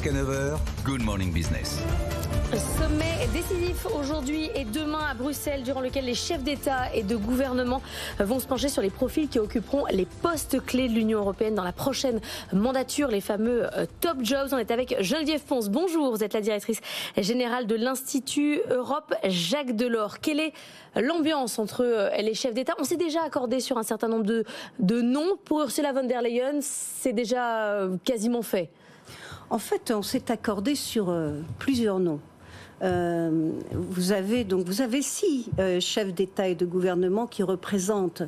Jusqu'à 9h, Good Morning Business. Sommet décisif aujourd'hui et demain à Bruxelles, durant lequel les chefs d'État et de gouvernement vont se pencher sur les profils qui occuperont les postes clés de l'Union européenne dans la prochaine mandature, les fameux top jobs. On est avec Geneviève Pons. Bonjour, vous êtes la directrice générale de l'Institut Europe Jacques Delors. Quelle est l'ambiance entre les chefs d'État? On s'est déjà accordé sur un certain nombre de noms. Pour Ursula von der Leyen, c'est déjà quasiment fait. En fait, on s'est accordé sur plusieurs noms. Vous avez 6 chefs d'État et de gouvernement qui représentent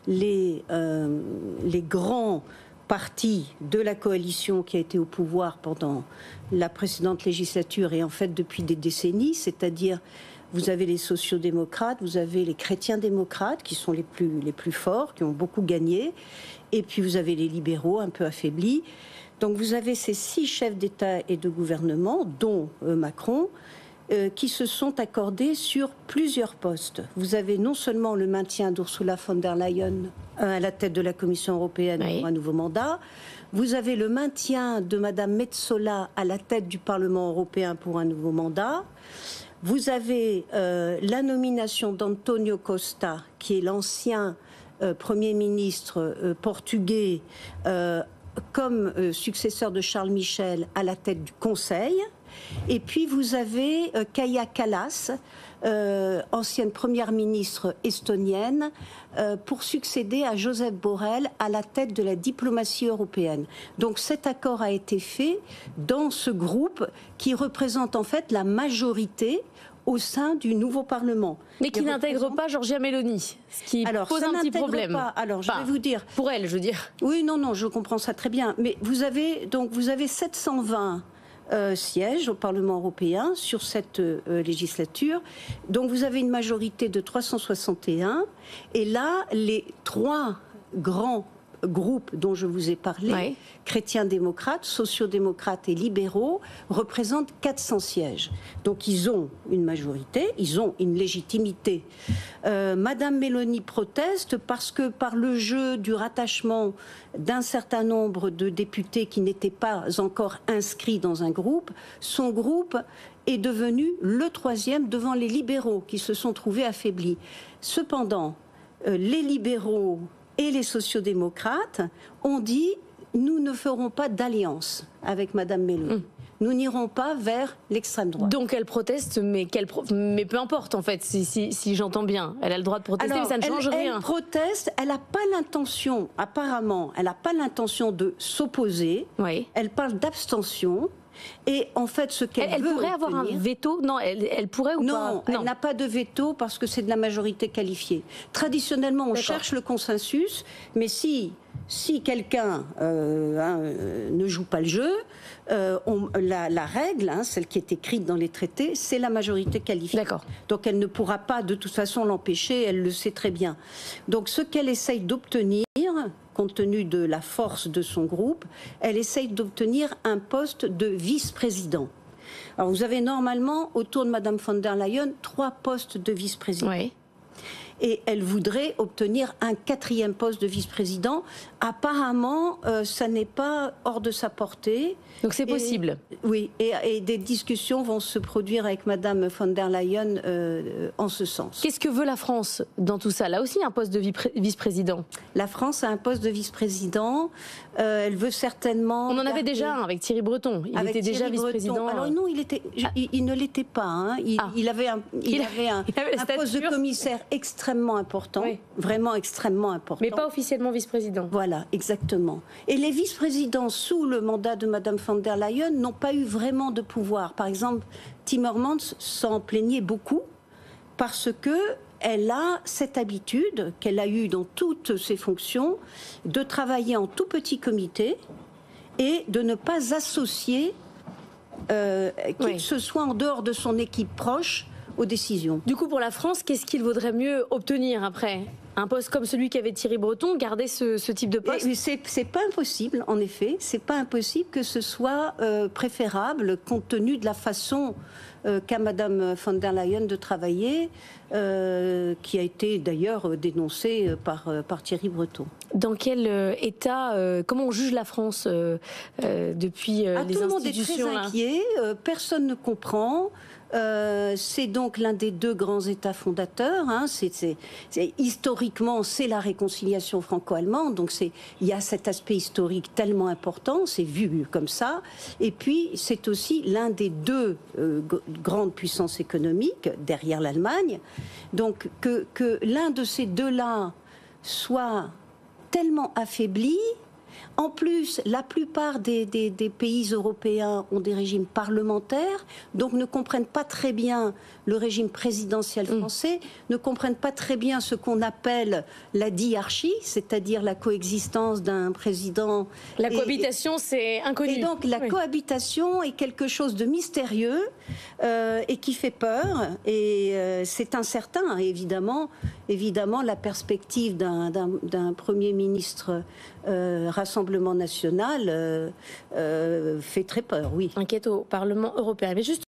les grands partis de la coalition qui a été au pouvoir pendant la précédente législature et en fait depuis des décennies, c'est-à-dire vous avez les sociaux-démocrates, vous avez les chrétiens-démocrates qui sont les plus forts, qui ont beaucoup gagné, et puis vous avez les libéraux un peu affaiblis. Donc vous avez ces 6 chefs d'État et de gouvernement, dont Macron, qui se sont accordés sur plusieurs postes. Vous avez non seulement le maintien d'Ursula von der Leyen à la tête de la Commission européenne pour un nouveau mandat, vous avez le maintien de Madame Metsola à la tête du Parlement européen pour un nouveau mandat, vous avez la nomination d'António Costa, qui est l'ancien Premier ministre portugais, comme successeur de Charles Michel à la tête du Conseil. Et puis vous avez Kaja Kallas, ancienne première ministre estonienne, pour succéder à Joseph Borrell à la tête de la diplomatie européenne. Donc cet accord a été fait dans ce groupe qui représente en fait la majorité au sein du nouveau Parlement. Mais qui n'intègre pas Giorgia Meloni, ce qui pose un petit problème. Alors, je vais vous dire. Pour elle, je veux dire. Oui, non, je comprends ça très bien. Mais vous avez 720 sièges au Parlement européen sur cette législature. Donc vous avez une majorité de 361. Et là, les 3 grands groupes dont je vous ai parlé, chrétiens-démocrates, sociaux-démocrates et libéraux, représentent 400 sièges. Donc ils ont une majorité, ils ont une légitimité. Madame Meloni proteste parce que par le jeu du rattachement d'un certain nombre de députés qui n'étaient pas encore inscrits dans un groupe, son groupe est devenu le 3e devant les libéraux qui se sont trouvés affaiblis. Cependant, les libéraux et les sociaux-démocrates ont dit « nous ne ferons pas d'alliance avec Madame Meloni ». Nous n'irons pas vers l'extrême droite. Donc elle proteste, mais peu importe en fait, si j'entends bien. Elle a le droit de protester, alors, mais ça ne change rien. Elle proteste, elle n'a pas l'intention, apparemment, elle n'a pas l'intention de s'opposer. Oui. Elle parle d'abstention. Et en fait, ce qu'elle veut pourrait avoir un veto. Non, elle pourrait ou pas? Non, elle n'a pas de veto parce que c'est de la majorité qualifiée. Traditionnellement, on cherche le consensus, mais si quelqu'un ne joue pas le jeu, la règle, celle qui est écrite dans les traités, c'est la majorité qualifiée. Donc elle ne pourra pas de toute façon l'empêcher, elle le sait très bien. Donc ce qu'elle essaye d'obtenir, compte tenu de la force de son groupe, elle essaye d'obtenir un poste de vice-président. Alors vous avez normalement, autour de Madame von der Leyen, 3 postes de vice-président. Oui. Et elle voudrait obtenir un 4e poste de vice-président. Apparemment, ça n'est pas hors de sa portée. Donc c'est possible. Oui, et des discussions vont se produire avec Madame von der Leyen en ce sens. Qu'est-ce que veut la France dans tout ça? Là aussi, un poste de vice-président. La France a un poste de vice-président. Elle veut certainement... On en avait déjà un avec Thierry Breton. Il était déjà vice-président. Alors non, il ne l'était pas. Il avait un poste de commissaire extrêmement important, vraiment extrêmement important. Mais pas officiellement vice-président. Voilà, exactement. Et les vice-présidents sous le mandat de Madame von der Leyen n'ont pas eu vraiment de pouvoir. Par exemple, Timmermans s'en plaignait beaucoup parce que elle a cette habitude qu'elle a eue dans toutes ses fonctions de travailler en tout petit comité et de ne pas associer qui que ce soit en dehors de son équipe proche aux décisions. Du coup, pour la France, qu'est-ce qu'il vaudrait mieux obtenir après? Un poste comme celui qu'avait Thierry Breton, garder ce type de poste? C'est pas impossible, en effet. C'est pas impossible que ce soit préférable, compte tenu de la façon qu'a Madame von der Leyen de travailler, qui a été d'ailleurs dénoncée par Thierry Breton. Dans quel état, comment on juge la France depuis les institutions? Tout le monde est très inquiet, personne ne comprend. C'est donc l'un des deux grands États fondateurs. Hein. Historiquement, c'est la réconciliation franco-allemande. Donc il y a cet aspect historique tellement important, c'est vu comme ça. Et puis c'est aussi l'un des deux grandes puissances économiques derrière l'Allemagne. Donc que l'un de ces deux-là soit tellement affaibli. En plus, la plupart des pays européens ont des régimes parlementaires, donc ne comprennent pas très bien le régime présidentiel français, ne comprennent pas très bien ce qu'on appelle la diarchie, c'est-à-dire la coexistence d'un président. La cohabitation, c'est inconnu. Et donc la cohabitation est quelque chose de mystérieux et qui fait peur, et c'est incertain, évidemment. Évidemment, la perspective d'un Premier ministre Rassemblement national fait très peur, oui. Inquiète au Parlement européen. Mais juste